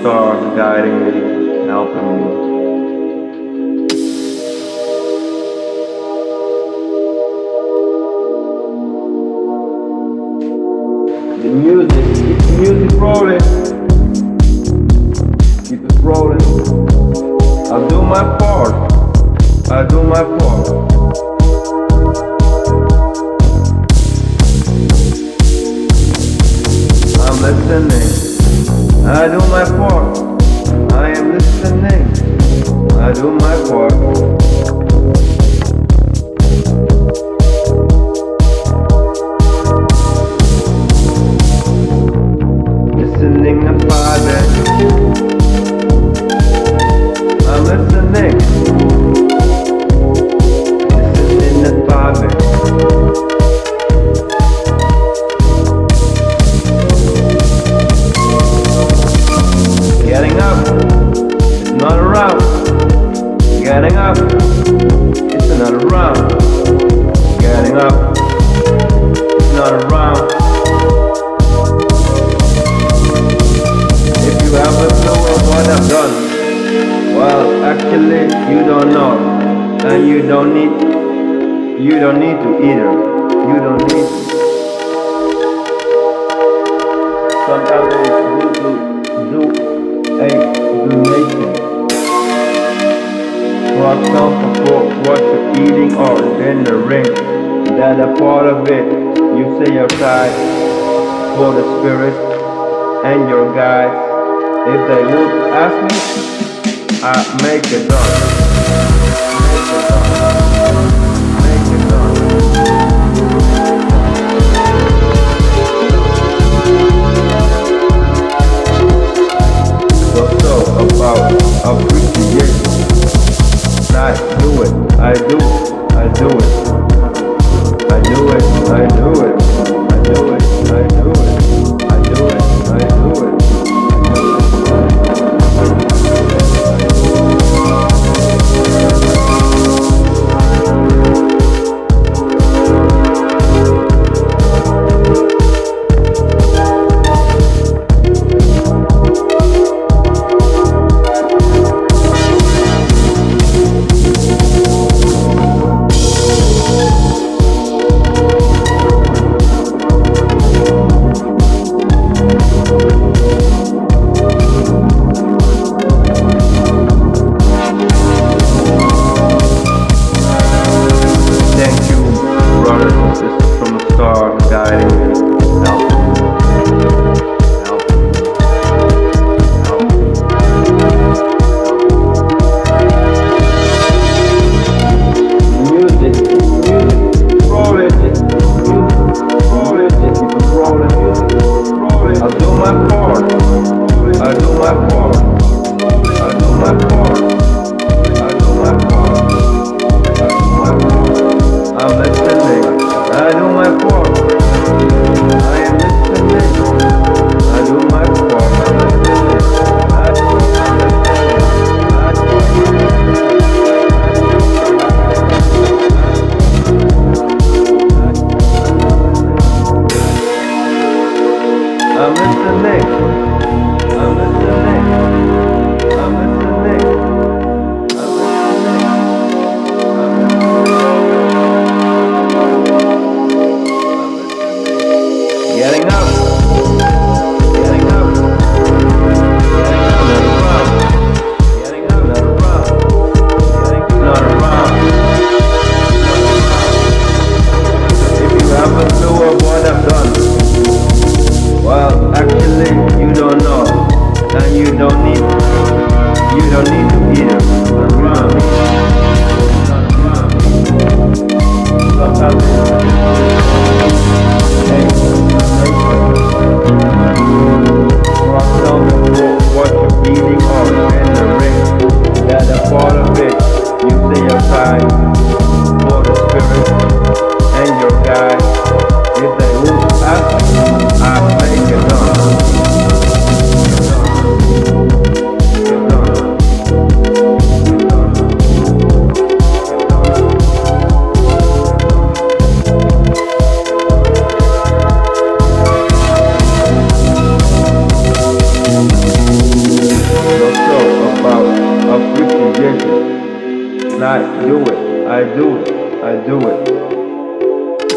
stars guiding me, helping me. The music, keep the music rolling. Keep it rolling. I do my part. I do my part. I'm listening. I do my part. I am listening. I do my part. Listening and vibing. I'm listening. Listening and vibing. Getting up. It's not a round. Getting up. It's another round. Getting up. It's not a round. If you have a clue of what I've done, well, actually, you don't know, and you don't need to either. You don't need to. Sometimes it's good to do a donation. For example, for what you're eating or dinnering, that a part of it you say aside for the spirit and your guides. If they would ask me, I make it done. Make it done. So about appreciation. I do it. I do it. I do it. I do it. I do it. I do it. I do it. I do it. I do it.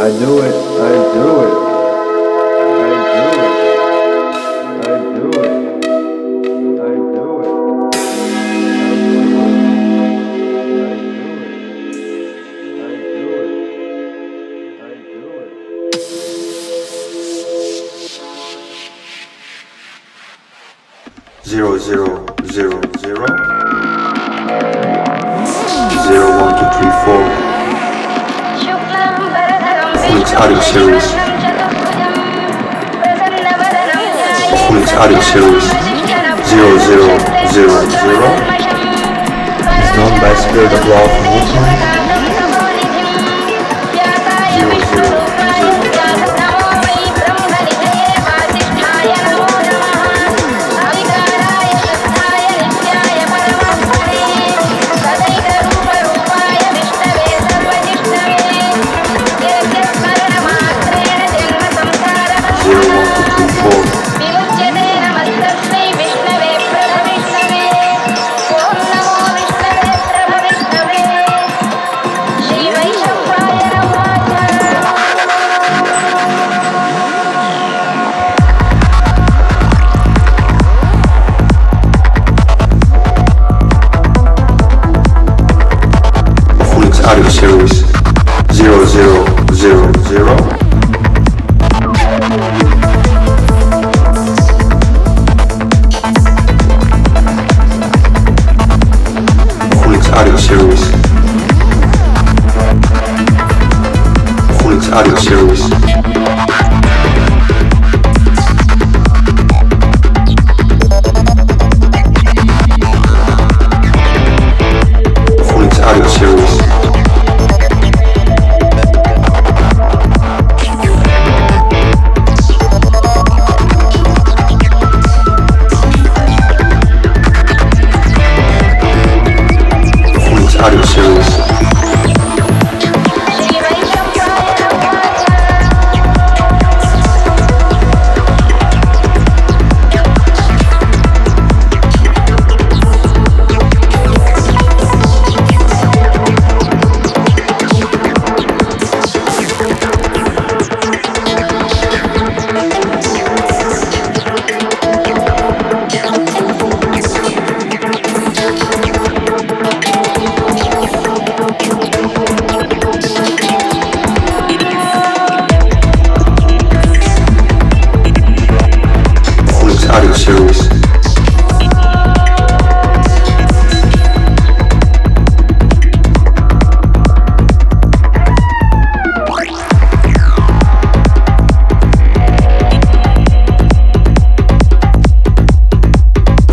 I do it. I do it. I do it. I do it. I do it. I do it. Zero zero zero zero 0123 Phoenix Audio Series. Phoenix Audio Series 0000 is done by Spirit of Love Movement 0000. Audio Series 0000 Phoenix Audio Series. Phoenix Audio Series. Phoenix Audio Series. Audio Series. Audio Series.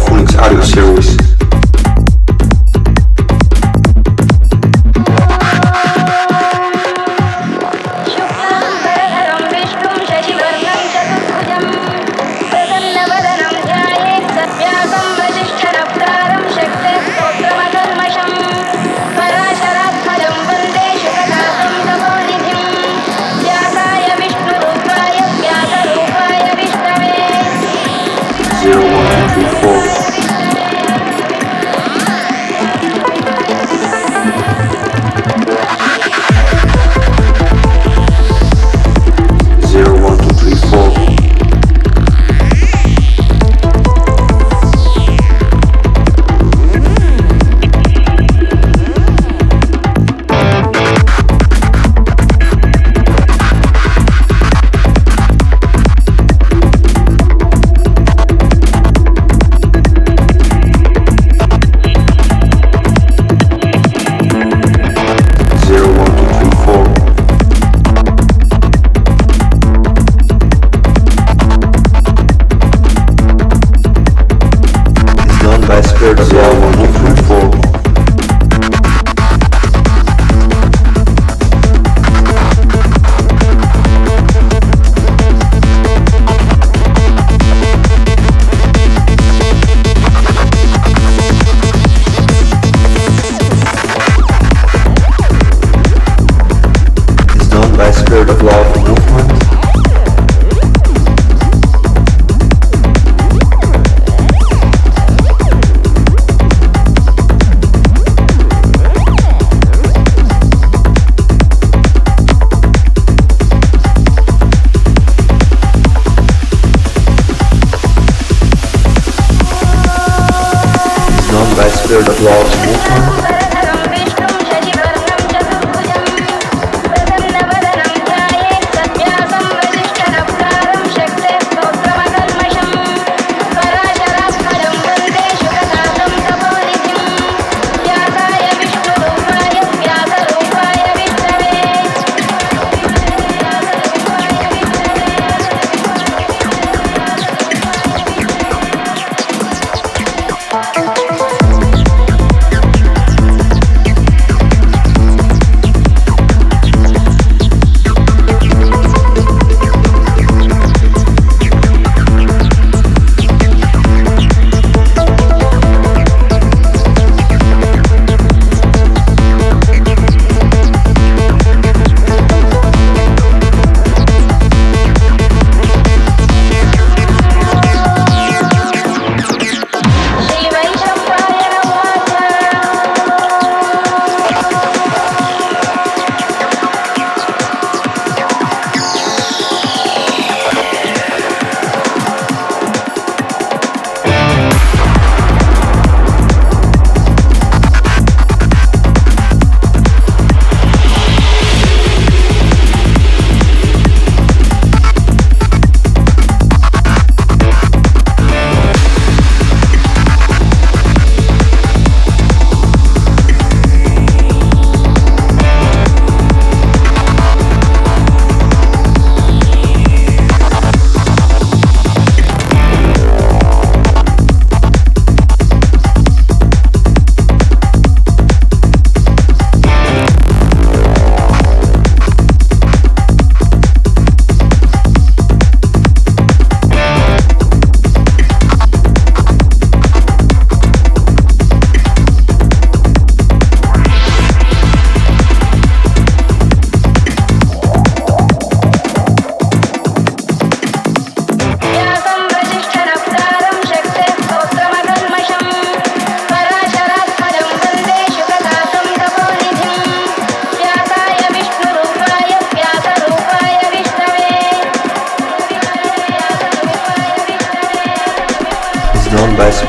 Phoenix Audio Series. Spirit of Love Movement.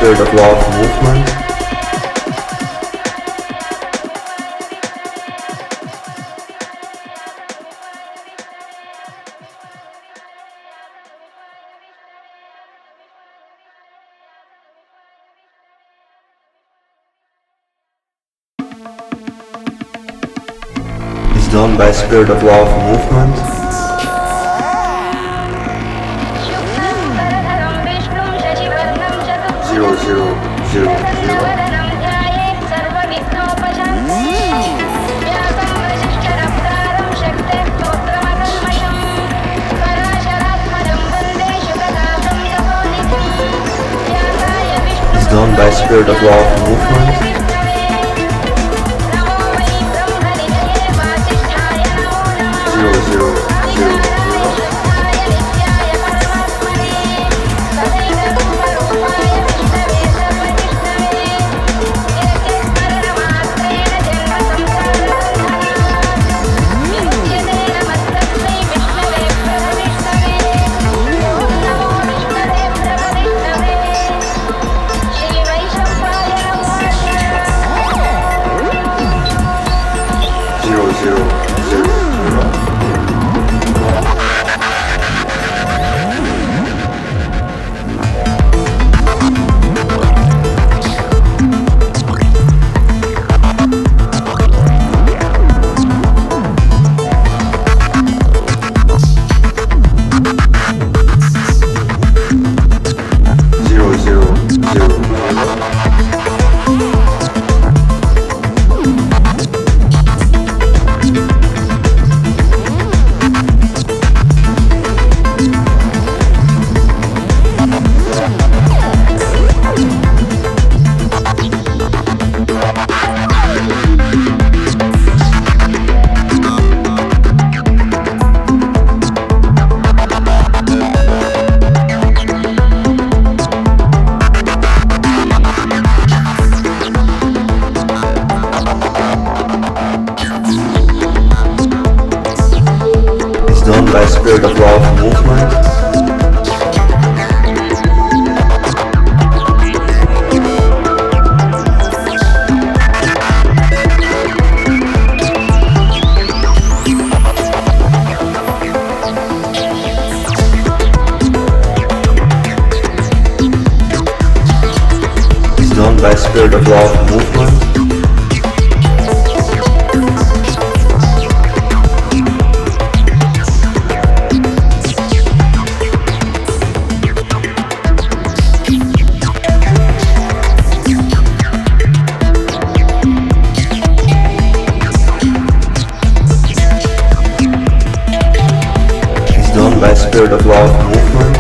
Spirit of Love movement. Is done by Spirit of Love movement. Zero zero zero zero. Is done by Spirit of Love movement. Zero zero zero zero. Zero zero zero zero. Zero zero zero zero. Done by Spirit of Love movement. Is done by Spirit of Love movement. By Spirit of Love movement.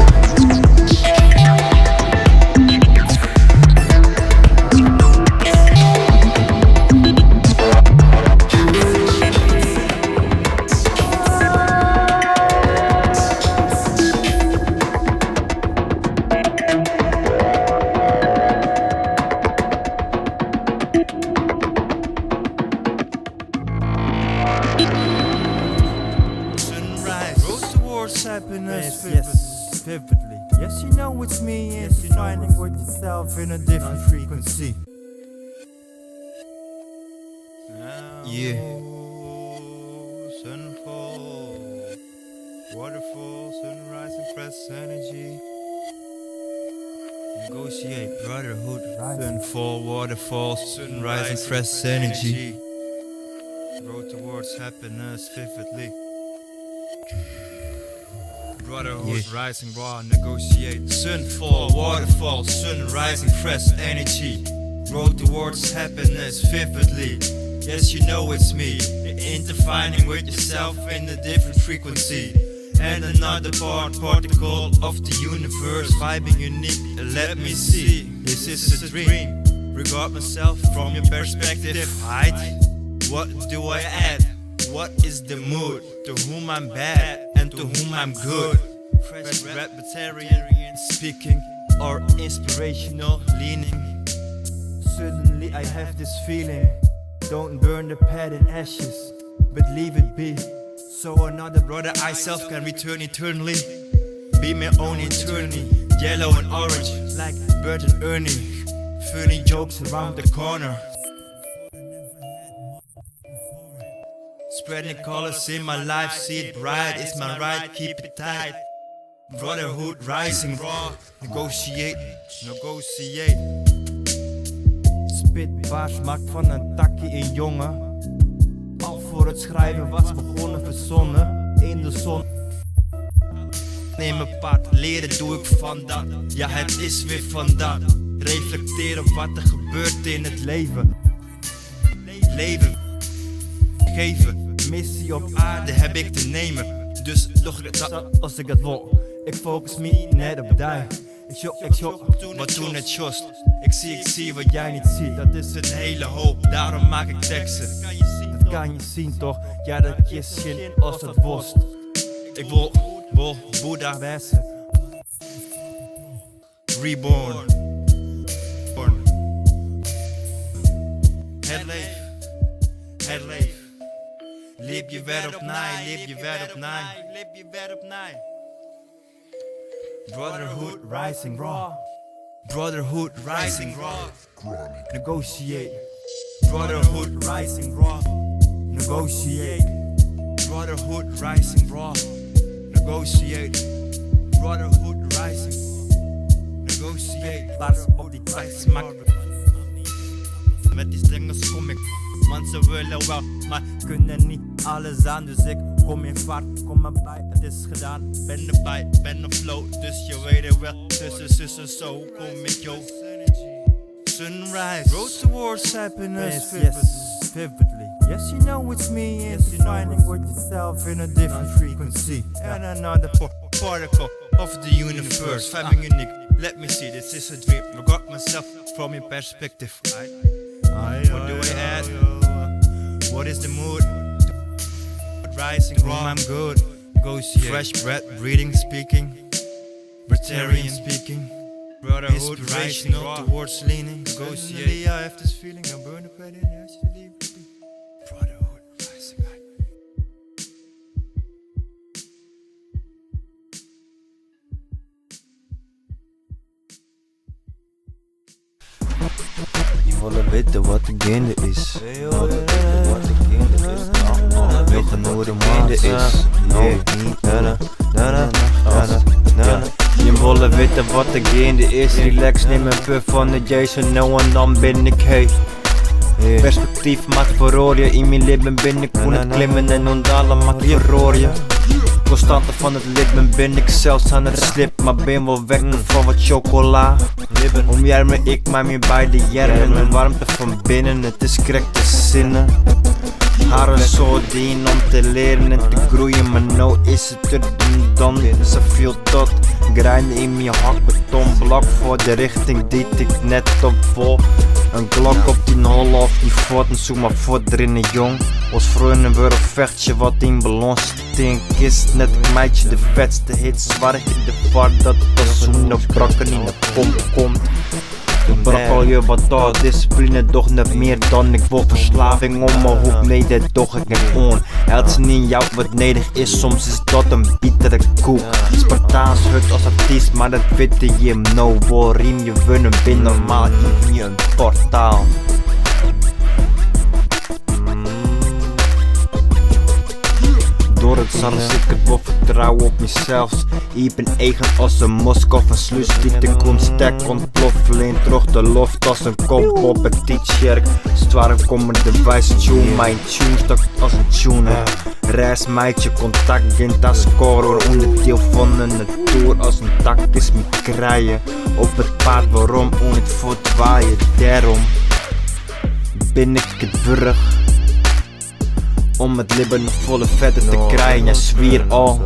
Happiness, yes, vividly. Yes, you know it's me, yes, you're finding with yourself in a different frequency. Yeah. Sunfall, waterfall, sunrise and fresh energy. Negotiate brotherhood, sunfall, waterfall, sunrise and fresh energy. Grow towards happiness vividly. Brotherhood, rising raw, negotiate. Sunfall, waterfall, sun rising, fresh energy. Road towards happiness vividly. Yes, you know it's me. You're intertwining with yourself in a different frequency. And another particle of the universe, vibing unique. Let me see. This is a dream. Regard myself from your perspective. Height. What do I add? What is the mood? To whom I'm bad and to whom I'm good. Fresh Rapitarian speaking or inspirational leaning. Suddenly I have this feeling. Don't burn the pad in ashes, but leave it be. So another brother I self can return eternally. Be my own eternity. Yellow and orange like Bert and Ernie. Funny jokes around the corner. Spreading colors in my life, see it bright, it's my right, keep it tight. Brotherhood rising raw, negotiate. Spitbaars maakt van een takje een jongen. Al voor het schrijven was begonnen verzonnen in de zon. Neem een pad, leren doe ik vandaag. Ja, het is weer vandaag. Reflecteren op wat er gebeurt in het leven. Leven, geven, missie op aarde heb ik te nemen. Dus doch dat als ik het wil. Ik focus me net op die. Ik shop, wat toen het jost. Ik zie wat jij niet ziet. Dat is een hele hoop, daarom maak ik teksten. Dat kan je zien toch, ja dat je zin als het worst. Ik wil Boeddha wezen. Reborn. Het leef. Leef je weer op naai. Brotherhood rising raw. Negotiate. Brotherhood rising raw. Negotiate. Brotherhood rising raw. Negotiate. Brotherhood rising. Negotiate. Laat op die tijd smaken. Met die strengers kom ik. Want ze willen wel, maar kunnen niet alles aan. Dus ik kom in vaart, kom erbij, het is gedaan. Ben erbij, ben op flow, dus je weet het wel. Tussen zo kom ik yo. Sunrise, road towards happiness, vividly. Yes, you know it's me, yes, you're finding with yourself in a different frequency. And another particle of the universe, finding unique. Let me see, this is a dream. I got myself from your perspective. What do I add? What is the mood? Rising raw, I'm good. Fresh breath, breathing, speaking. Vegetarian speaking. Brotherhood inspirational towards leaning. Negotiate. I have this feeling, I'm burning up in actually. Brotherhood rising high. Je willen weten wat de gainde is. Willen weten wat de gainde is. Weten hoe de gainde is. Je willen weten wat de gainde is. Relax, neem een puff van de Jason. No en dan ben ik hey. Perspectief maakt verhoor je. In mijn lippen ben ik koen het klimmen en ondalen maakt verhoor je. Constante van het lippen ben ik zelfs aan het slip. Maar ben wel weg van wat chocola. Omjermen ik maar meer bij de jermen. Een warmte van binnen, het is correct te zinnen. Haren zo dienen om te leren en te groeien. Maar nou is het er dan. Ze viel tot grinden in mijn hakbetonblok. Voor de richting die ik net op vol. Een klok op die hol of die voort. En zoek maar voort erin jong. Ons vrienden weer een vechtje wat in balans zit in kist. Net een meidje de vetste hit. Zwaar in de var dat het als zo'n brakken in de pomp komt. Ik brak al je wat door, discipline toch net meer dan ik wil verslaving om mijn hoek, nee dat toch ik niet on. Het niet in jou wat nodig is, soms is dat een bittere koek. Spartaans hut als artiest, maar dat weet je no worry. Je winnen bin normaal, geef je een portaal. Door het zand ik het wil vertrouwen op mezelf. Ik ben eigen als een Moskou van sluis die de constek ontploft. Leen terug de loft als een kop op een t-shirt. Zware komen de wijze tune, mijn tune stak als een tuner. Reis meidje, contact, gint als scorer. Onderdeel van een tour als een tak is met kraaien. Op het paard waarom, om het voortwaaien. Daarom ben ik het burg. Om het lippen nog volle vetten te krijgen, ja zwier al.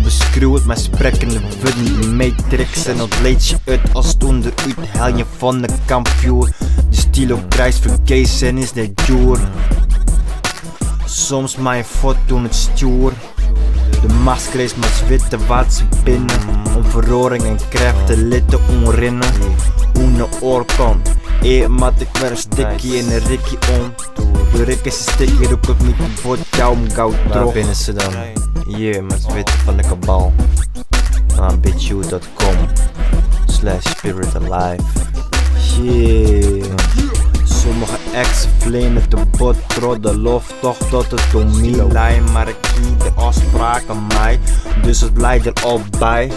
Beschreeuw het met sprekende wudden, matrix en ontleed je uit als toen eruit hel je van de kampioen. De stilo prijs verkezen is de duur. Soms mijn foto doen het stuur. De masker is maar witte wat ze binnen. Om verroring en kracht te litten onrinnen. Hoe oorkant. Maar ik werd een stikkie en een rikkie om. De rik is een stikkie, roep ik niet voor jou om gauw droog. Waar binnen ze dan? Hier, maar het weten van de kabal. Bitchu.com/spiritalive Shit. Sommige ex verlenen te bot, de lof toch tot het dominlijn. Maar ik zie de afspraak aan mij, dus het blijft er al bij.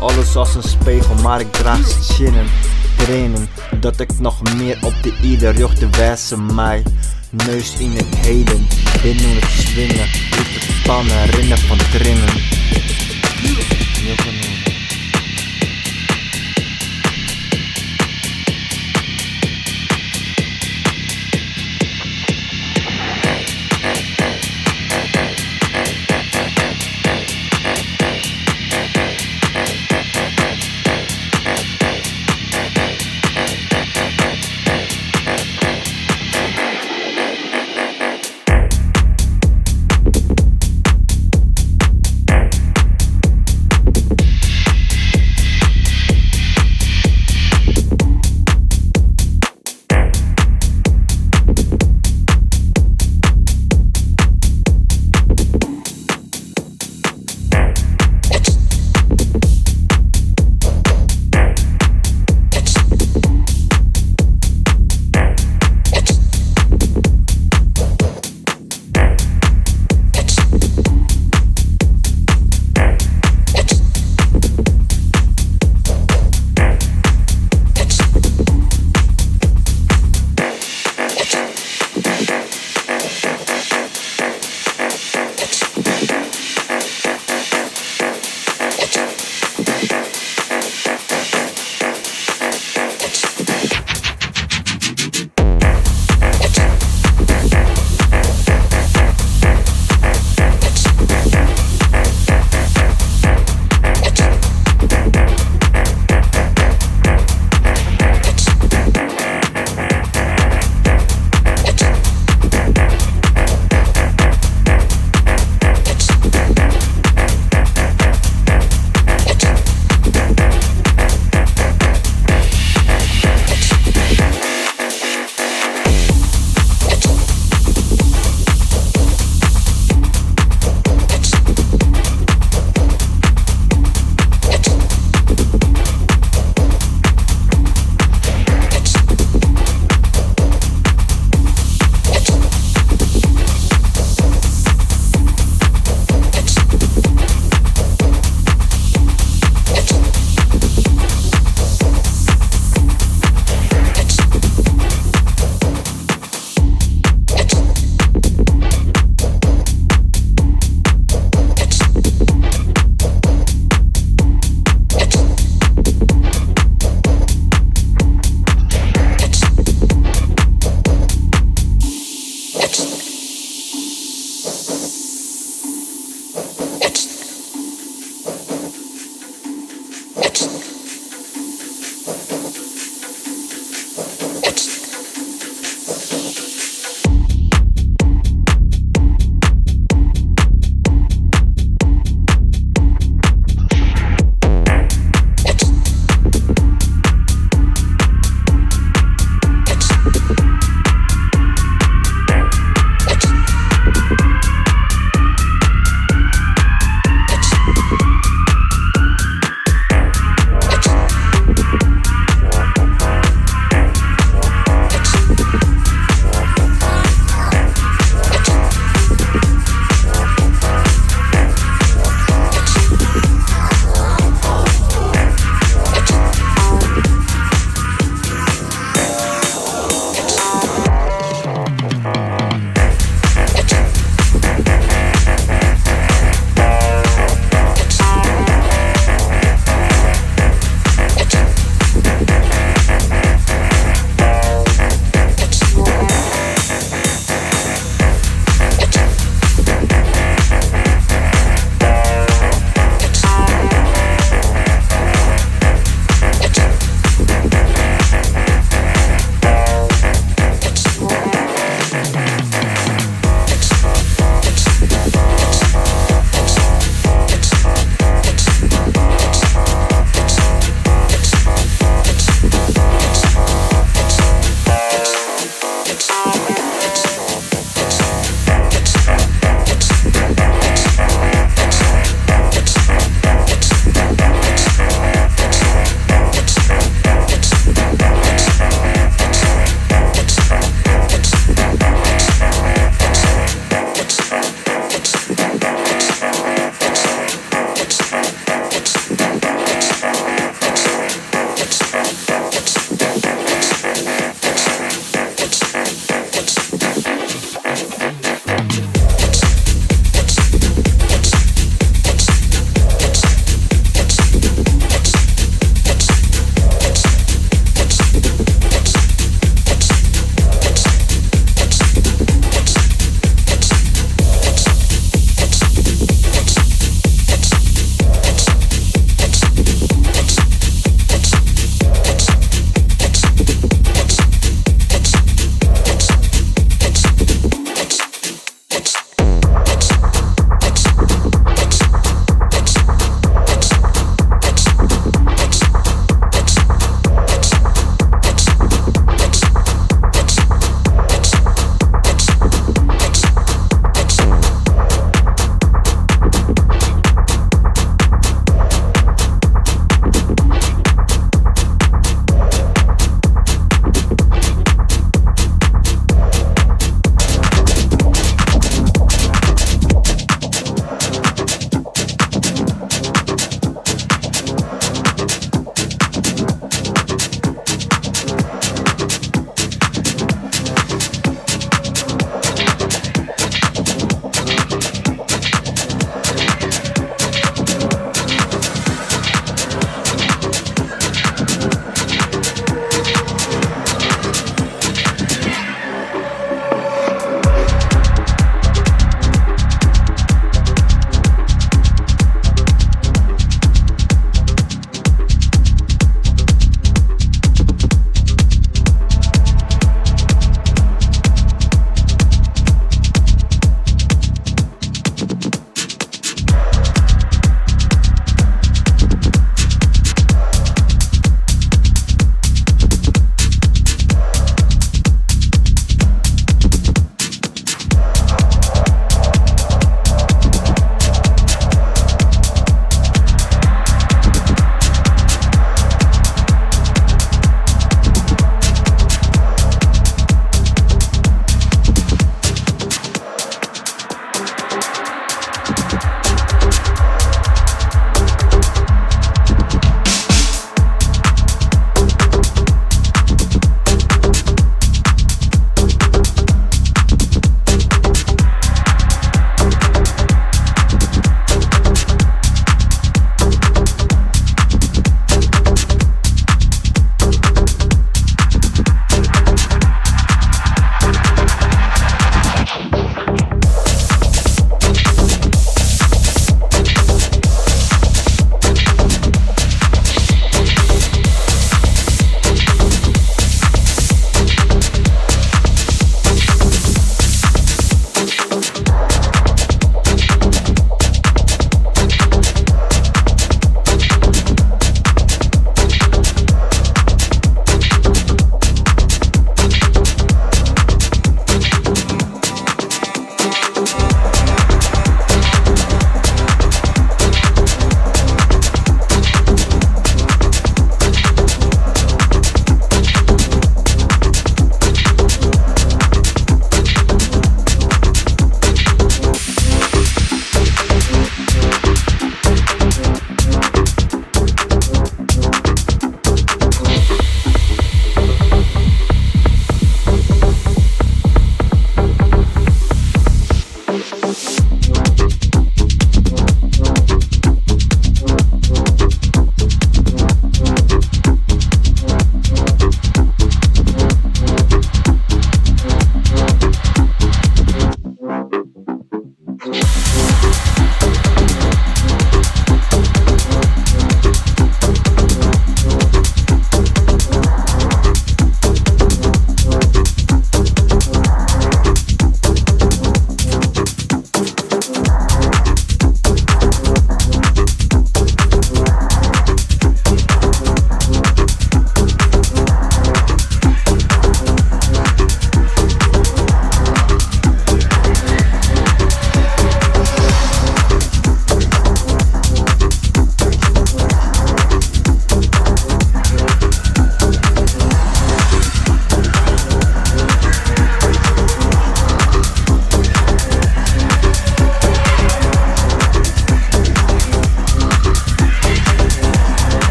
Alles als een spiegel, maar ik draag chinnen. Trainen, dat ik nog meer op de ieder joch te wijzen mij. Neus in het heden, binnen het swingen. Roep het pannen, rennen van drinnen.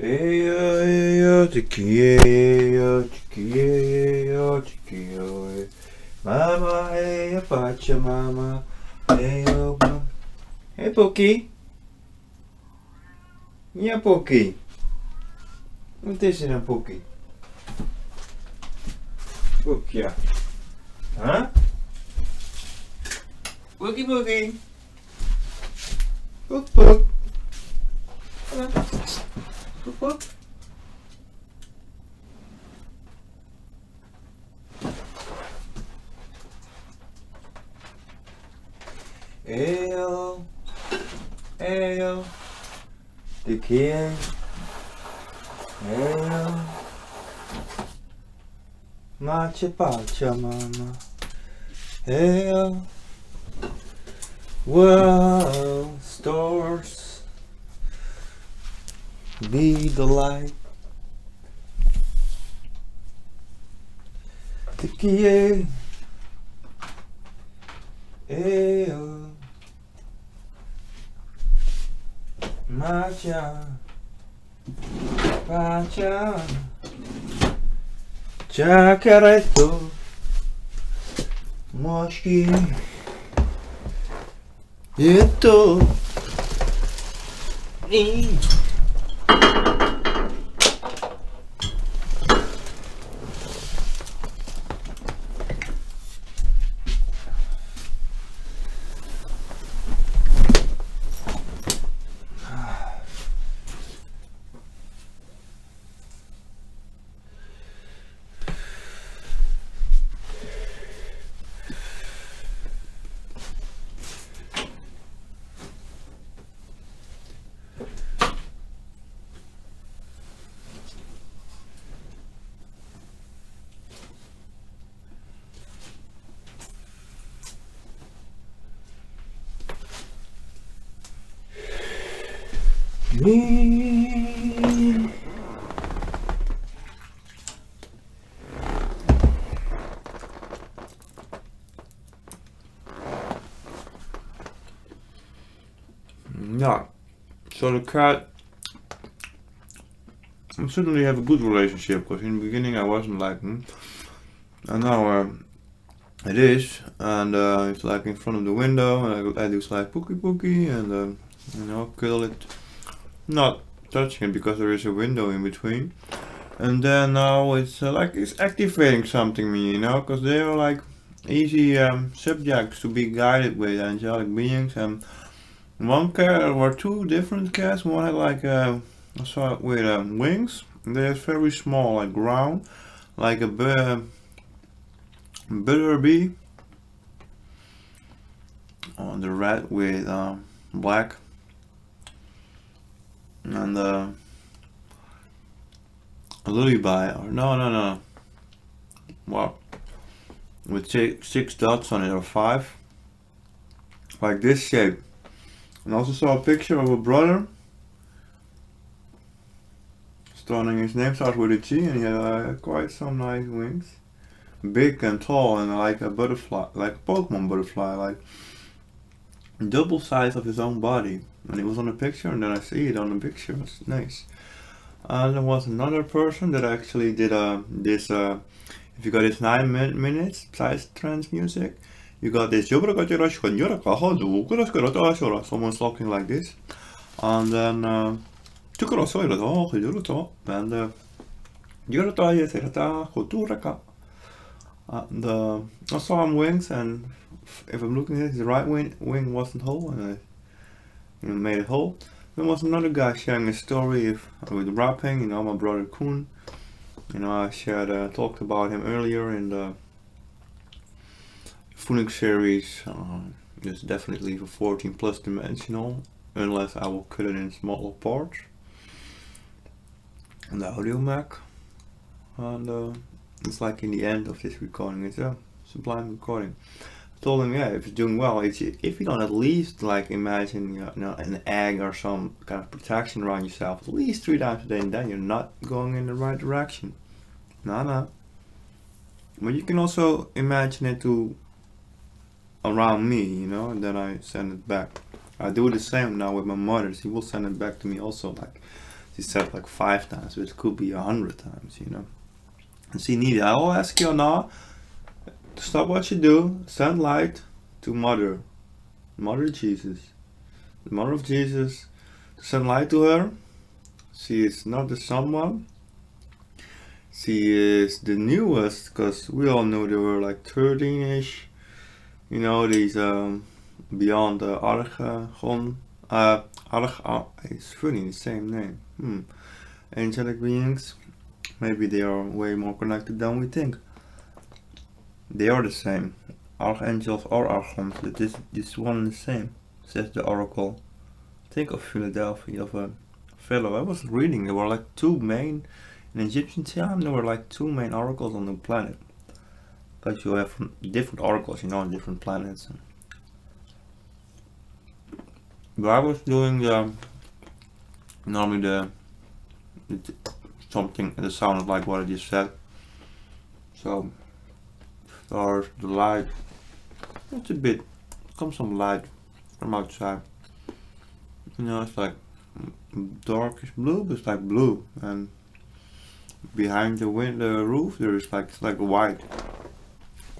Hey, chiquillo. Mama, hey, pacha, mama. Hey, oh, mama. Hey, Pokkie. Ja, Pokkie. Wat is er dan, Pokkie? Pokkie. Huh? Pokkie, Pokkie. Pok, pok. Kom maar. Pok, pok. Eyo. Eyo. De keer. Eyo. Maatje, paatje, mama. Eyo. Wow, stars. Be the light. De keer. Eyo. Macha, pacha, chacareto, mosqui, eto, me. Yeah, so the cat, I certainly have a good relationship, because in the beginning I wasn't like, and now it is, and it's like in front of the window, and I do like pookie pookie, and you know, cuddle it, not touching it because there is a window in between, and then now it's like it's activating something in me, you know, because they are like easy subjects to be guided with angelic beings. And one cat, or two different cats, one had like I saw it with wings, and they are very small, like ground, like a butterbee. On the red with black, and a lullaby, or no, well, with six dots on it, or five, like this shape. And also saw a picture of a brother, starting, his name starts with a G, and he had quite some nice wings, big and tall, and like a butterfly, like a Pokemon butterfly, like double size of his own body. And it was on the picture, and then I see it on the picture. It's nice. And there was another person that actually did this if you got this 9 minutes trance music, you got this someone's talking like this, and then and I saw him wings, and if I'm looking at it, his right wing wasn't whole, and I made it whole. There was another guy sharing a story with rapping, you know, my brother Koen. You know, I shared, talked about him earlier in the Phoenix series. It's definitely for 14 plus dimensional, unless I will cut it in smaller parts. And the audio Mac. And it's like in the end of this recording, it's a sublime recording. I told him, yeah, if it's doing well, if you don't at least like imagine, you know, an egg or some kind of protection around yourself at least 3 times a day, and then you're not going in the right direction. No. But you can also imagine it to around me, you know, and then I send it back. I do the same now with my mother. She will send it back to me also, like She said like 5 times, but it could be 100 times, you know. And see, Nida, I will ask you now to stop what you do, send light to Mother Jesus, the Mother of Jesus, to send light to her. She is not the someone. She is the newest, because we all know they were like 13-ish. You know, these beyond the Argon, it's funny, the same name. Angelic beings. Maybe they are way more connected than we think. They are the same. Archangels or archons, but this one and the same, says the oracle. Think of Philadelphia, of a fellow. I was reading, there were like 2 main, in Egyptian time, there were like 2 main oracles on the planet. But you have different oracles, you know, on different planets. But I was doing normally the something that sounded like what I just said. So, stars, the light, it's a bit, comes some light from outside. You know, it's like darkish blue, but it's like blue. And behind the roof, there is like, it's like white.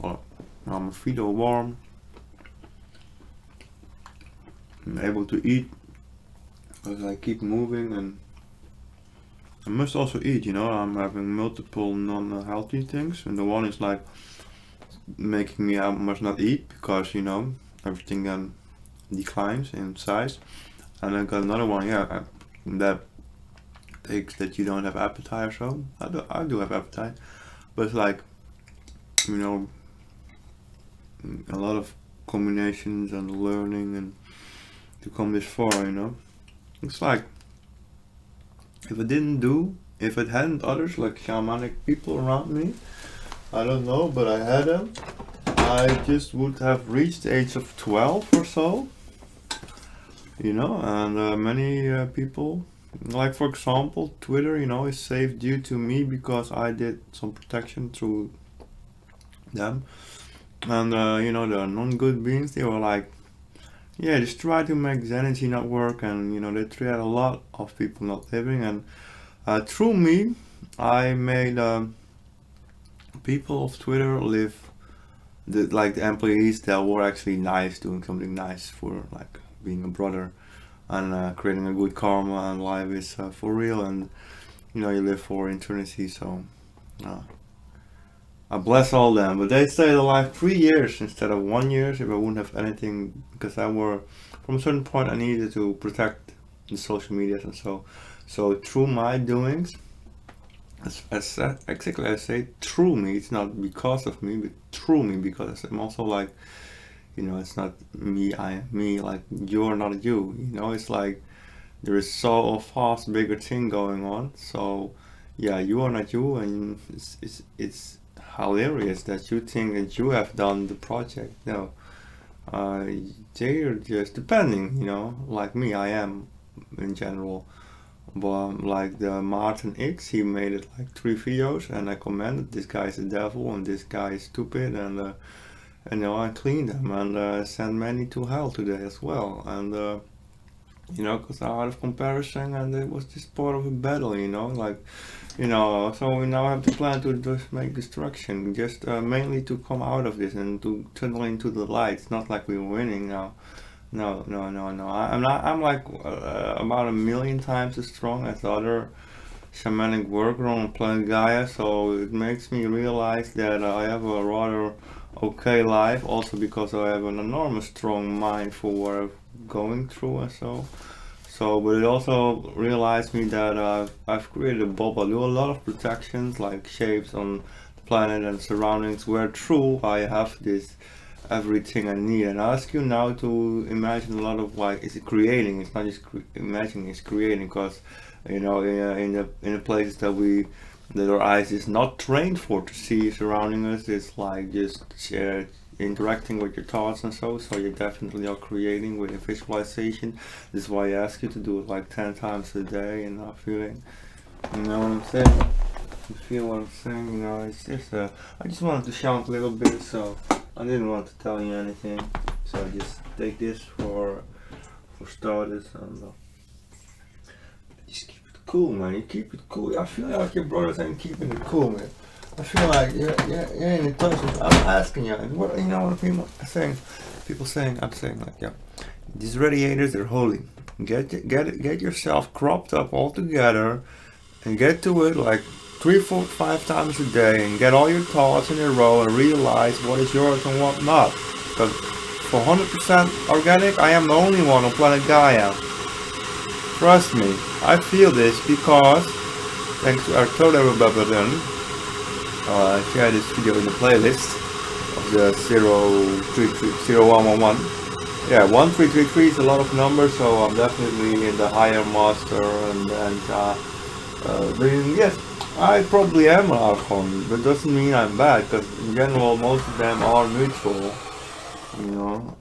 Well, now my feet are warm. I'm able to eat as I keep moving, and I must also eat, you know. I'm having multiple non-healthy things, and the one is like making me, I must not eat because, you know, everything declines in size. And I got another one, yeah, that takes that you don't have appetite or so. I do have appetite, but it's like, you know, a lot of combinations and learning and to come this far, you know. It's like, if it hadn't others like shamanic people around me, I don't know, but I had them, I just would have reached the age of 12 or so, you know. And many people, like for example Twitter, you know, is safe due to me because I did some protection through them. And you know, the non-good beings, they were like, yeah, just try to make this energy not work, and you know, they tried a lot of people not living. And through me, I made people of Twitter live, like the employees that were actually nice, doing something nice for like being a brother and creating a good karma, and life is for real, and you know, you live for eternity. So I bless all them, but they stayed alive 3 years instead of 1 year. If I wouldn't have anything, because from a certain point I needed to protect the social medias and so through my doings, exactly I say through me, it's not because of me, but through me, because I'm also like, you know, it's not me, I am me, like you're not you, you know. It's like there is so fast bigger thing going on. So yeah, you are not you, and it's hilarious that you think that you have done the project. No, they're just depending, you know, like me, I am in general. But like the Martin X, he made it like 3 videos, and I commented this guy is a devil and this guy is stupid, and you know, I cleaned them and sent many to hell today as well. And you know, because out of comparison, and it was just part of a battle, you know, like, you know. So we now have the plan to just make destruction, just mainly to come out of this and to tunnel into the light. It's not like we're winning now. No. I'm like about 1 million times as strong as the other shamanic worker on planet Gaia. So it makes me realize that I have a rather okay life, also because I have an enormous strong mind for what I'm going through and so. But it also realized me that I've created a bubble. I do a lot of protections, like shapes on the planet and surroundings, where true I have this everything I need. And I ask you now to imagine a lot of, like, is it creating? It's not just imagining, it's creating, because you know, in the places that our eyes is not trained for to see surrounding us, it's like just interacting with your thoughts and so you definitely are creating with a visualization. This is why I ask you to do it like 10 times a day, and not feeling, you know what I'm saying? You feel what I'm saying? You know, it's just I just wanted to shout a little bit, so I didn't want to tell you anything, so just take this for starters, and just keep it cool, man. You keep it cool. I feel like your brothers ain't keeping it cool, man. I feel like you're in touch with. I'm asking you, what you know what people are saying? People saying, I'm saying like, yeah, these radiators are holy. Get yourself cropped up all together, and get to it like 3, 4, 5 times a day, and get all your thoughts in a row, and realize what is yours and what not. Because for 100% organic, I am the only one on planet Gaia. Trust me, I feel this because, thanks to our Brotherhood, I shared this video in the playlist of the 0111. Yeah, 1333 is a lot of numbers, so I'm definitely in the higher master, and yes, I probably am an Archon, but doesn't mean I'm bad, because in general most of them are neutral, you know.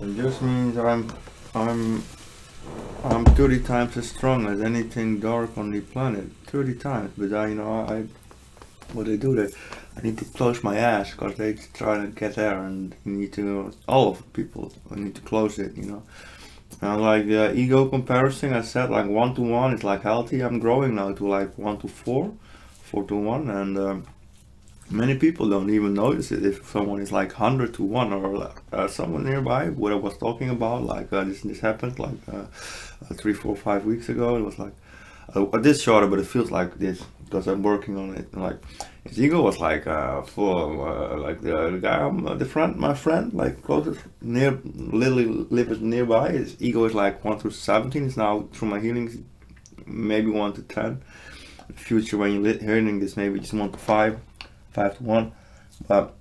It just means I'm 30 times as strong as anything dark on the planet. 30 times, but what they do, I need to close my ass, because they try to get there, and you need to, all of the people, I need to close it, you know. And like the ego comparison, I said like 1 to 1 is like healthy. I'm growing now to like 1 to 4, 4 to 1, and many people don't even notice it if someone is like 100 to 1, or someone nearby. What I was talking about, like this happened like 3, 4, 5 weeks ago. It was like this shorter, but it feels like this because I'm working on it. And, like his ego was like full, like the guy, my friend, like closest, literally lives nearby. His ego is like 1 to 17. It's now through my healings, maybe 1 to 10. In the future, when you're hearing this, maybe just 1 to 5. 5 to 1, but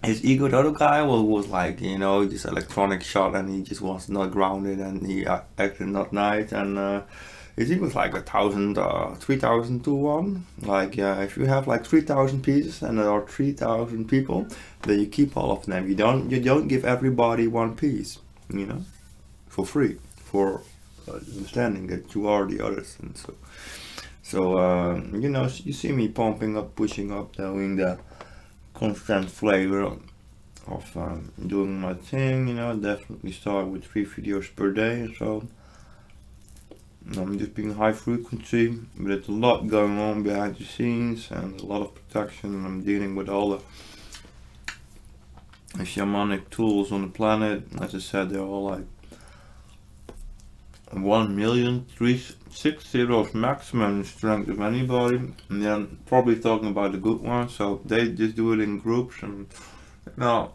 his ego, the other guy, was like, you know, this electronic shot, and he just was not grounded, and he acted not nice, and his ego was like 3,000 to 1. Like, yeah, if you have like 3,000 pieces and there are 3,000 people, then you keep all of them. You don't give everybody one piece, you know, for free, for understanding that you are the others, and so. So, you know, you see me pumping up, pushing up, doing the constant flavor of doing my thing, you know. Definitely start with 3 videos per day, so I'm just being high frequency, but there's a lot going on behind the scenes, and a lot of protection, and I'm dealing with all the shamanic tools on the planet. As I said, they're all like 1,360,000 maximum strength of anybody, and then probably talking about the good ones, so they just do it in groups. And now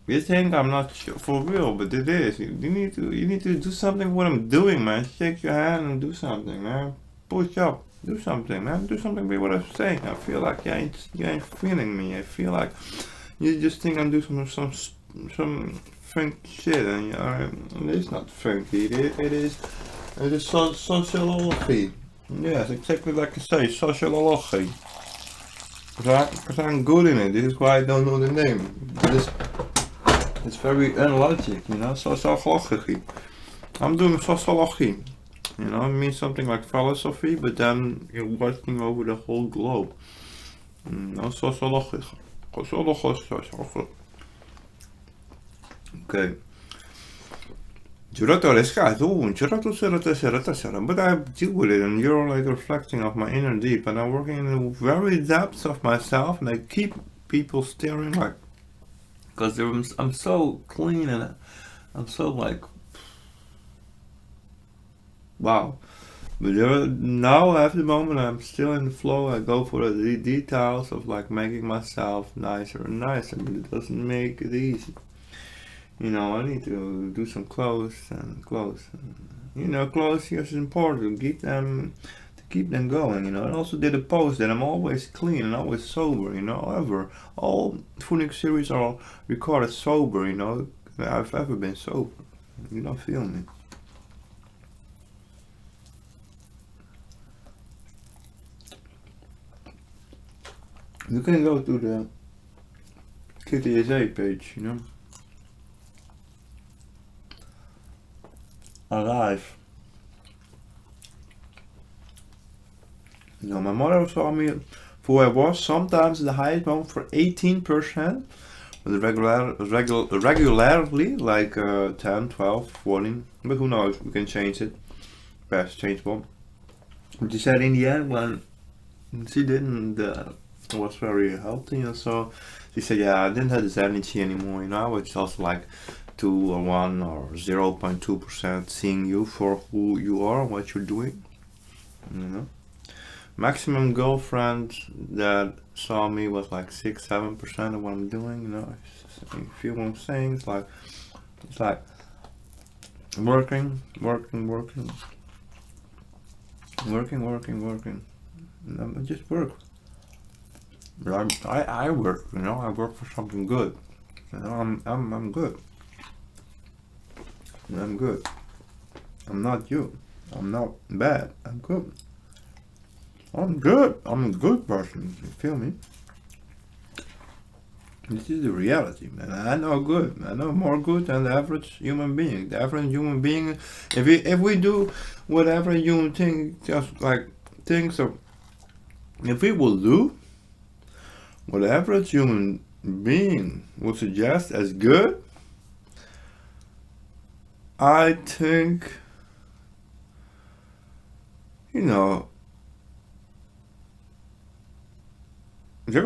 you think I'm not sure for real, but it is. You need to do something with what I'm doing, man. Shake your hand and do something, man. Push up, do something, man. Do something with what I'm saying. I feel like you ain't feeling me. I feel like you just think I'm doing some funky shit, and it's not funky. It is sociology. Yes, exactly like I say, sociology. Because I'm good in it. This is why I don't know the name. But it's very analytic, you know. Sociology. I'm doing sociology. You know, it means something like philosophy, but then you're working over the whole globe. No, sociology. Okay. But I deal with it, and you're like reflecting of my inner deep, and I'm working in the very depths of myself, and I keep people staring like, because I'm so clean, and I'm so like, wow. But now at the moment I'm still in the flow. I go for the details of like making myself nicer and nicer, but it doesn't make it easy. You know, I need to do some clothes. And, you know, clothes is important to keep them going, you know. I also did a post that I'm always clean and always sober, you know. However, all Phoenix series are recorded sober, you know. I've ever been sober. You don't feel me. You can go to the KTSA page, you know. Alive. You know, my mother saw me for I was sometimes the highest moment for 18%, regularly, like 10, 12, 14, but who knows, we can change it, past changeable. But she said in the end, when she didn't, was very healthy, and so she said, yeah, I didn't have this energy anymore, you know, I was just like 2 or 1 or 0.2% seeing you for who you are, what you're doing, you know. Maximum girlfriend that saw me was like 6-7% of what I'm doing, you know. You feel what I'm saying? It's like working. No, just work. But I work, you know. I work for something good. You know, I'm good. I'm good. I'm not you. I'm not bad. I'm good. I'm good. I'm a good person. You feel me? This is the reality, man. I know good. I know more good than the average human being. The average human being, if we do whatever human thing just like thinks of, if we will do what the average human being would suggest as good, I think, you know, they're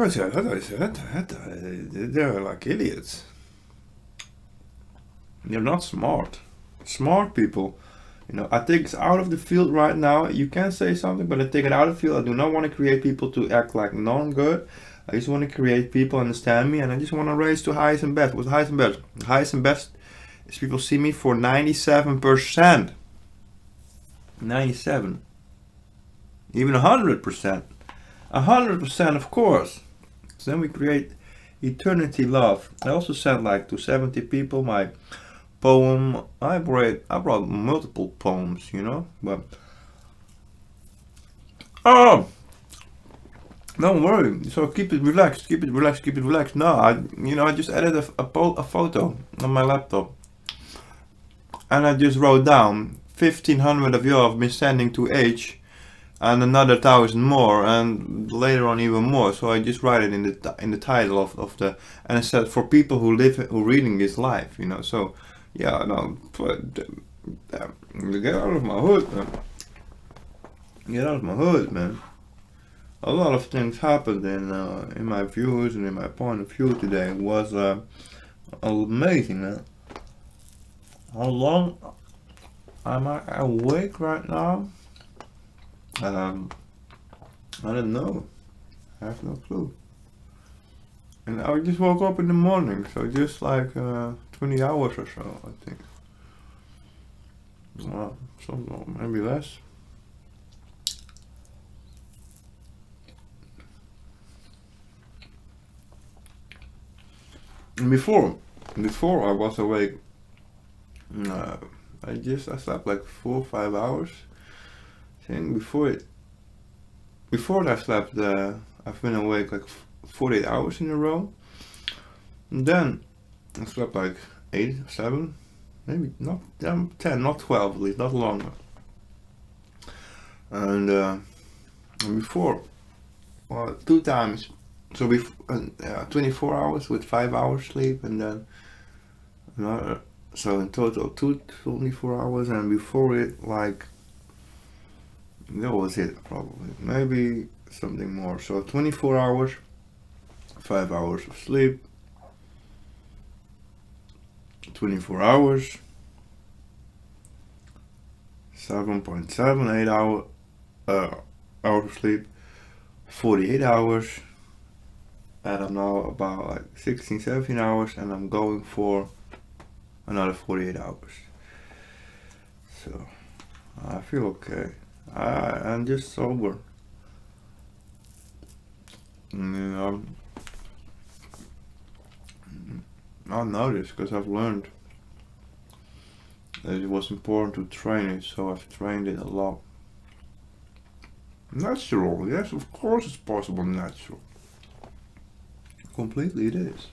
like idiots. They're not smart. Smart people, you know, I take it out of the field right now. You can say something, but I take it out of the field. I do not want to create people to act like non-good. I just want to create people understand me, and I just want to raise to highest and best. What's highest and best? Highest and best is people see me for 97%. 97. Even 100%. 100%, of course. So then we create eternity love. I also sent like to 70 people my poem. I brought multiple poems, you know, but don't worry. So keep it relaxed. No, I just added a photo on my laptop, and I just wrote down 1,500 of you have been sending to H. And another 1,000 more, and later on even more. So I just write it in the title of the, and I said for people who reading this live, you know. So yeah, no, get out of my hood, man. Get out of my hood, man. A lot of things happened in my views and in my point of view today. It was amazing, man. How long am I awake right now? I don't know. I have no clue. And I just woke up in the morning, so just like 20 hours or so, I think. Some maybe less. And before I was awake, I slept like 4 or 5 hours. Before I slept, I've been awake like 48 hours in a row. And then I slept like 8, 7, maybe not 10, not 12 at least, not longer. And before, well, 2 times. So 24 hours with 5 hours sleep, and then another. So in total 24 hours, and before it like. That was it, probably. Maybe something more. So 24 hours, 5 hours of sleep, 24 hours, 7.78 hours of sleep, 48 hours, and I'm now about like 16, 17 hours, and I'm going for another 48 hours. So I feel okay. I'm just sober. And, I know this because I've learned that it was important to train it, so I've trained it a lot. Natural, yes, of course it's possible natural. Completely it is.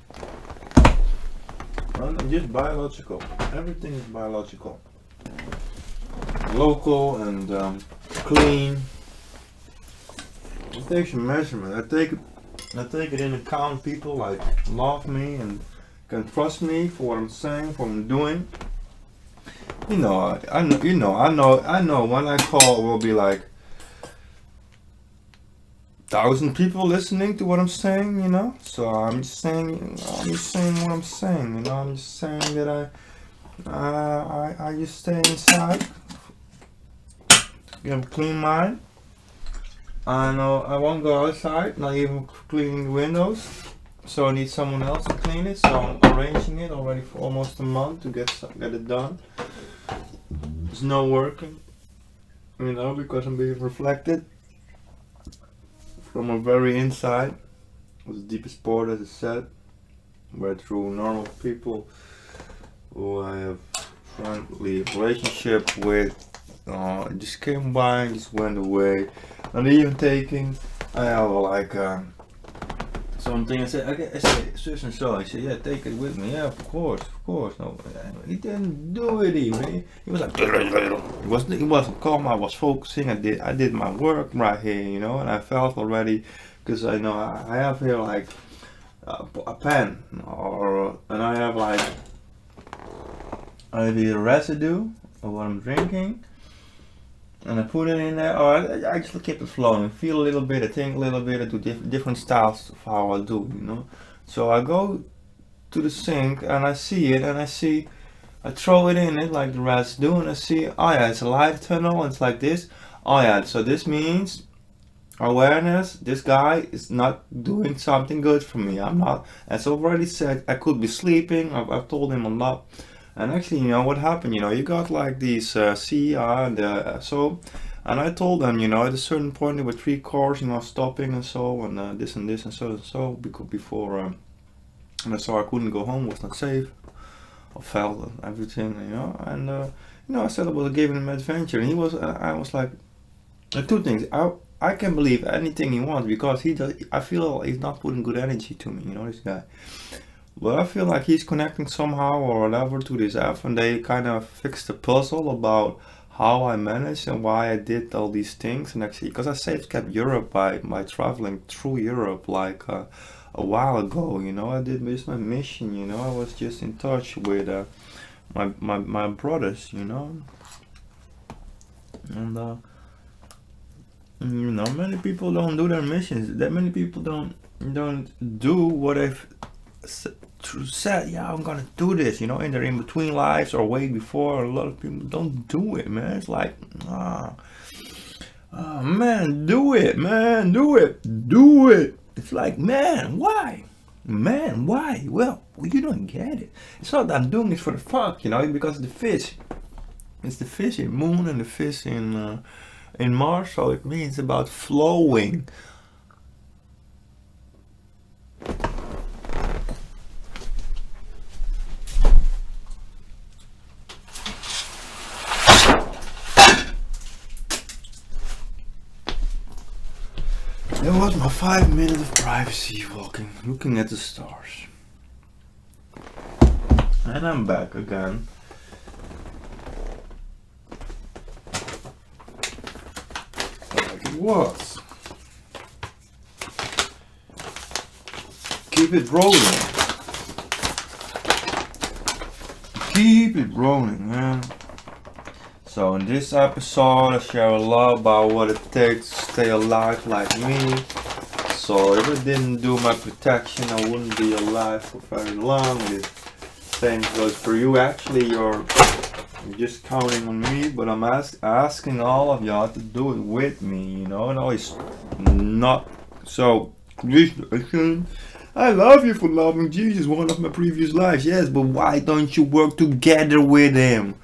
Well, just biological. Everything is biological. Local and clean. It takes a measurement. I take it in account. People like love me and can trust me for what I'm saying, for what I'm doing. You know, I know when I call will be like 1,000 people listening to what I'm saying, you know. So I'm just saying what I'm saying, you know. I'm just saying that I just stay inside, you have a clean mind. I know I won't go outside, not even cleaning the windows. So I need someone else to clean it. So I'm arranging it already for almost a month to get it done. It's not working, you know, because I'm being reflected from a very inside. It was the deepest part, as I said, where through normal people who I have friendly relationship with just came by and just went away. Not even taking. I have like something. I said, sus and so. He said, yeah, take it with me. Yeah, of course. No, he didn't do it even. He was like, he wasn't calm. I was focusing. I did my work right here, you know, and I felt already, because I know I have here like a pen, and I have like the residue of what I'm drinking. And I put it in there, or I just keep it flowing, feel a little bit, I think a little bit, I do different styles of how I do, you know. So I go to the sink and I see it, and I throw it in it like the residue, and I see, oh yeah, it's a light tunnel, it's like this. Oh yeah, so this means awareness, this guy is not doing something good for me. I'm not, as I already said, I could be sleeping, I've told him a lot. And actually, you know what happened, you know, you got like these and I told them, you know, at a certain point there were 3 cars, you know, stopping and so, and this and so, because before, and I saw I couldn't go home, was not safe, I felt and everything, you know, and, you know, I said I was giving him adventure, and I was like, 2 things, I can believe anything he wants, because I feel he's not putting good energy to me, you know, this guy. But I feel like he's connecting somehow or whatever to this app, and they kind of fixed the puzzle about how I managed and why I did all these things. And actually, because I saved kept Europe by traveling through Europe like a while ago, you know, I did miss my mission, you know, I was just in touch with my brothers, you know, and you know, many people don't do their missions. That many people don't do what they've said, yeah, I'm gonna do this, you know, in their in between lives or way before. A lot of people don't do it, man. It's like, man, do it, man, do it. It's like, man, why? Well, you don't get it. It's not that I'm doing this for the fuck, you know, because the fish. It's the fish in Moon and the fish in Mars, so it means about flowing. It was my 5 minutes of privacy, looking at the stars. And I'm back again. Like it was. Keep it rolling. Keep it rolling, man. So in this episode I share a lot about what it takes to stay alive like me. So if I didn't do my protection, I wouldn't be alive for very long. The same goes for you. Actually, you're just counting on me, but I'm asking all of y'all to do it with me, you know, and always not so. I love you for loving Jesus, one of my previous lives, yes, but why don't you work together with him?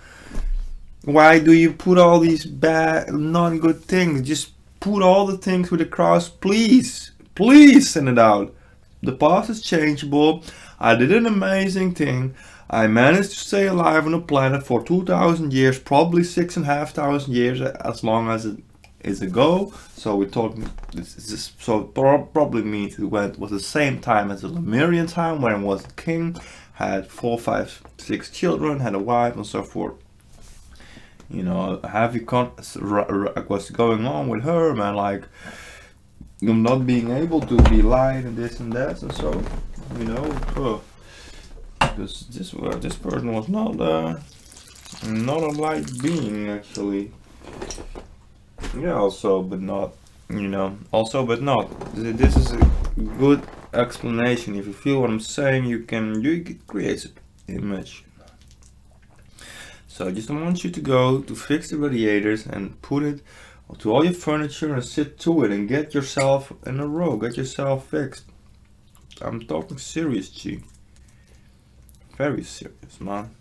Why do you put all these bad, non-good things? Just put all the things with the cross, please. Please send it out. The past is changeable. I did an amazing thing. I managed to stay alive on the planet for 2,000 years, probably 6,500 years, as long as it is ago. So we're talking, so it probably means it was the same time as the Lemurian time, when I was a king, had 4, 5, 6 children, had a wife, and so forth. You know, heavy what's going on with her, man, like, not being able to be light and this and that, and so, you know, Because this person was not a light being actually. Yeah, also but not, you know, also but not. This is a good explanation. If you feel what I'm saying, you can create an image. So I just want you to go to fix the radiators and put it to all your furniture and sit to it and get yourself in a row, get yourself fixed. I'm talking serious, G. Very serious, man.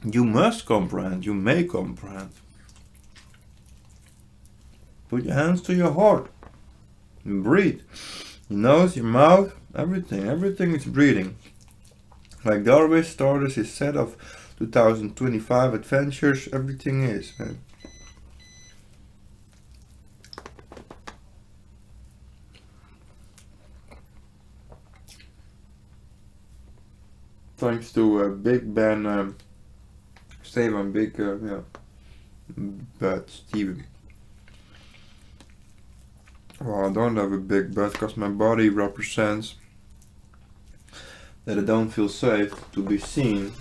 You must comprehend, you may comprehend. Put your hands to your heart and breathe. Your nose, your mouth, everything is breathing. Like Darwin started his set of 2025 adventures, everything is, man. Thanks to Big Ben, Steven, Big, Bad Steven. Well, I don't have a big butt because my body represents that I don't feel safe to be seen,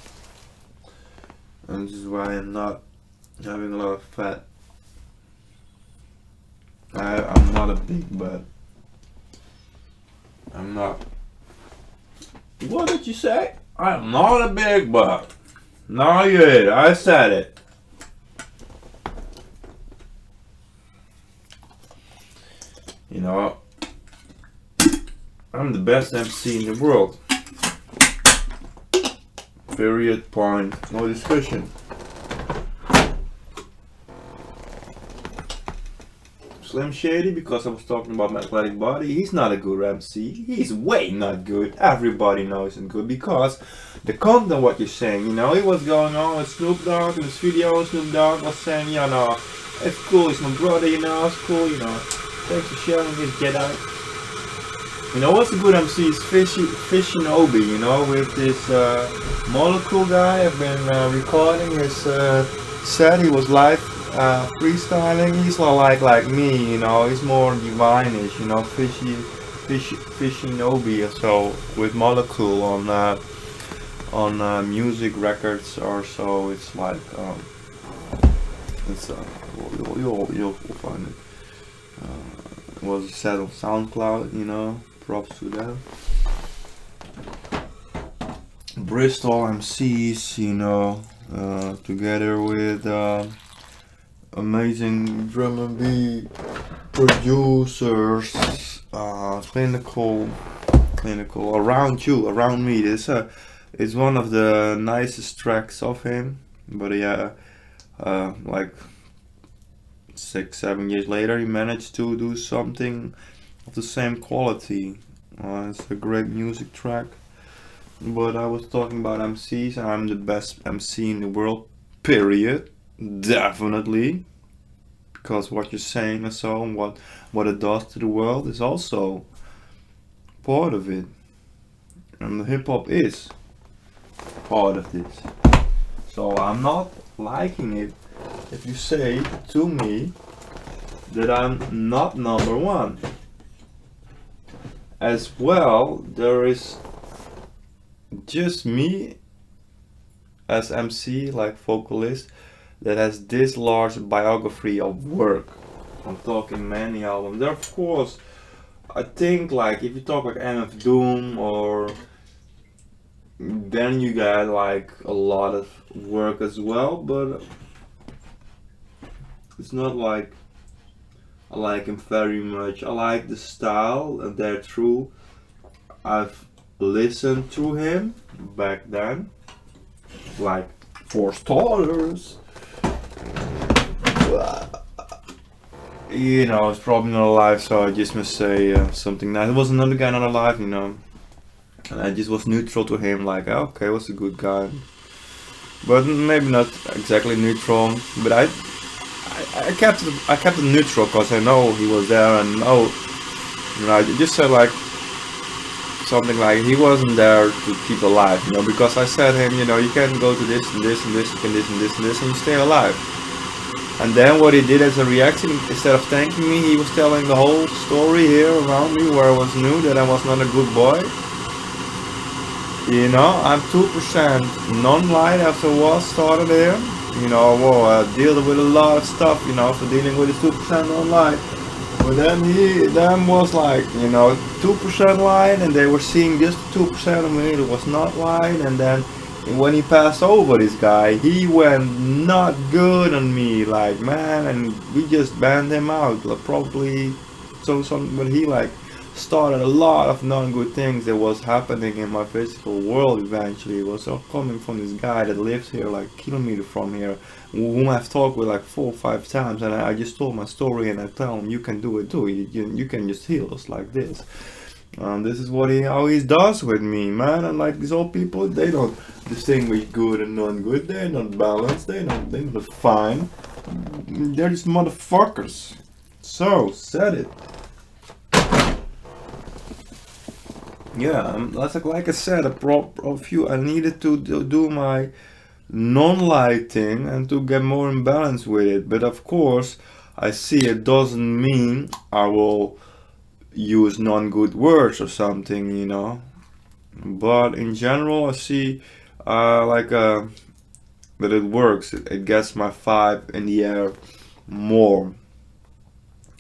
and this is why I'm not having a lot of fat. I'm not a big butt. I'm not. What did you say? I'm not a big butt. Not yet. I said it. You know, I'm the best MC in the world. Period, point, no discussion. Slim Shady, because I was talking about my athletic body, he's not a good MC. He's way not good. Everybody knows him good because the content, what you're saying, you know, he was going on with Snoop Dogg in this video. Snoop Dogg was saying, you know, it's cool, he's my brother, you know, it's cool, you know. Thanks for sharing this, Jedi. You know what's a good MC is Fishing Obi, you know, with this Molecule guy. I've been recording his set. He was live freestyling. He's not like me, you know. He's more divine-ish, you know, Fishing Obi. So with Molecule on music records or so, it's like it's you'll find it. It was set on SoundCloud, you know, props to them. Bristol MCs, you know, together with amazing drum and beat producers, clinical around me. This is one of the nicest tracks of him, but yeah, like 6-7 years later he managed to do something of the same quality. It's a great music track. But I was talking about MCs. I'm the best MC in the world, period. Definitely, because what you're saying and so on, what it does to the world is also part of it, and hip hop is part of this. So I'm not liking it if you say to me that I'm not number one. As well, there is just me as MC, like vocalist, that has this large biography of work. I'm talking many albums. There, of course, I think like if you talk like MF Doom or then you got like a lot of work as well, but it's not like I like him very much. I like the style, and that's true. I've listened to him back then, like for starters. You know, it's probably not alive, so I just must say something nice. There was another guy not alive, you know, and I just was neutral to him, like okay, was a good guy, but maybe not exactly neutral. But I kept it neutral because I know he was there, and you know, I just said like something like he wasn't there to keep alive, you know, because I said him, you know, you can go to this and this and this, you can this and this and this, and you stay alive. And then what he did as a reaction, instead of thanking me, he was telling the whole story here around me where I was new, that I was not a good boy. You know, I'm 2% non-light after what started here. You know, well, I deal with a lot of stuff, you know, for dealing with the 2% non-light. But then he was like, you know, 2% light, and they were seeing just 2% of me that was not light. And then when he passed over, this guy, he went not good on me, like, man, and we just banned him out, like, probably. But he like started a lot of non-good things that was happening in my physical world. Eventually, it was all coming from this guy that lives here like kilometer from here, whom I've talked with like 4 or 5 times, and I just told my story, and I tell him, you can do it too, you can just heal us like this. This is what he always does with me, man. And like these old people, they don't distinguish good and non-good. They're not balanced. They're not fine. They're just motherfuckers. So said it. Yeah, like I said, a few. I needed to do my non-light thing and to get more in balance with it. But of course, I see it doesn't mean I will use non-good words or something, you know. But in general, I see that it works. It gets my vibe in the air more.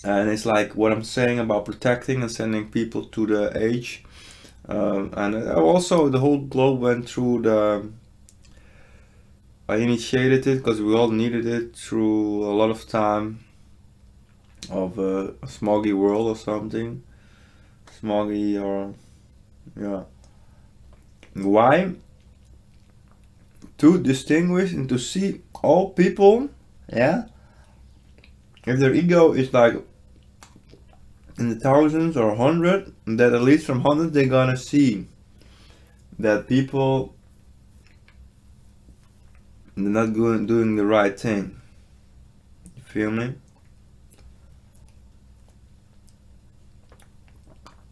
And it's like what I'm saying about protecting and sending people to the edge. And also the whole globe went through I initiated it because we all needed it through a lot of time of a smoggy world or something. Smoggy or, yeah. Why? To distinguish and to see all people, yeah, if their ego is like in the thousands or 100, that at least from 100 they're gonna see that people they're not doing the right thing. You feel me?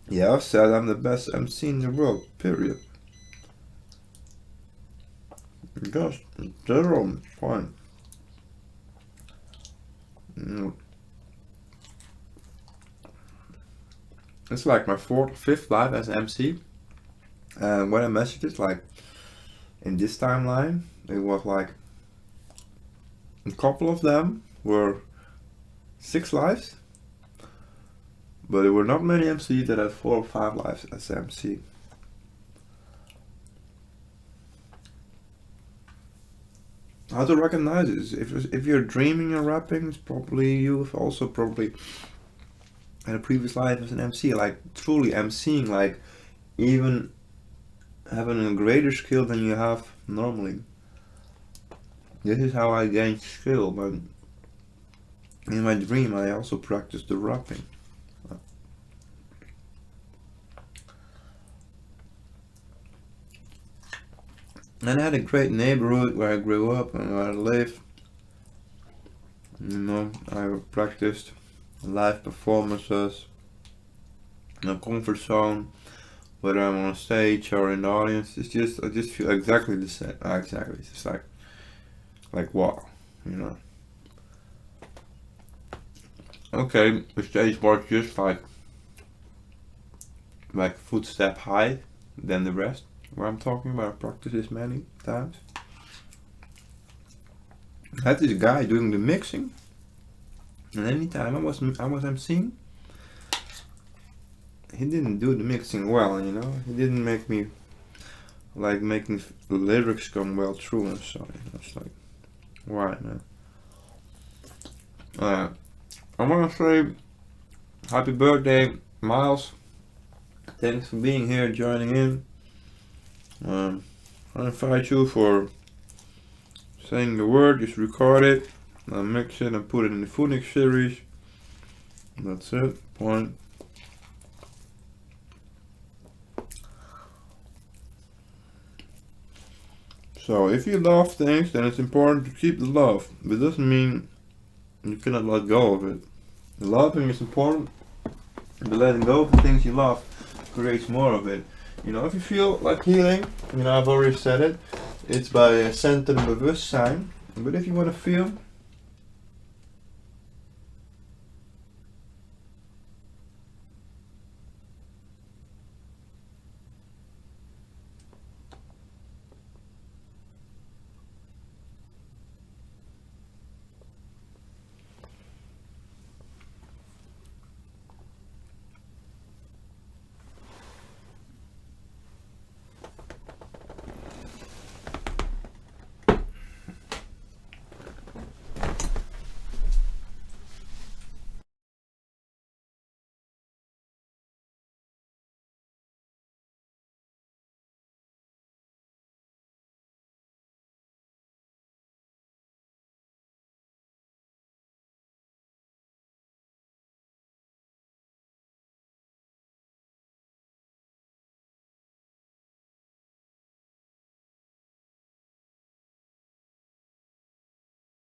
Yeah, I've said I'm the best MC in the world, period. Just zero point. It's like my 4th or 5th live as MC. And when I measured it, like in this timeline, it was like a couple of them were 6 lives, but there were not many MCs that had 4 or 5 lives as MC. How to recognize this? If you're dreaming and rapping, it's probably you've also probably had a previous life as an MC, like truly MCing, like even having a greater skill than you have normally. This is how I gained skill, but in my dream I also practiced the rapping. And I had a great neighborhood where I grew up and where I live. You know, I practiced live performances in a comfort zone, whether I'm on stage or in the audience. I just feel exactly the same. Exactly, it's just like wow, you know. Okay, the stage was just like footstep high than the rest. Where I'm talking about, I practiced this many times. I had this guy doing the mixing, and anytime I was emceeing, he didn't do the mixing well, you know. He didn't make me making the lyrics come well through and so. It's like, why, man? I want to say happy birthday, Miles. Thanks for being here, joining in. I invite you for saying the word, just record it, I'll mix it and put it in the Phoenix series. That's it, point. So if you love things, then it's important to keep the love, but it doesn't mean you cannot let go of it. Loving is important, but letting go of the things you love creates more of it. You know, if you feel like healing, you know, I've already said it, it's by center and bewustzijn. But if you want to feel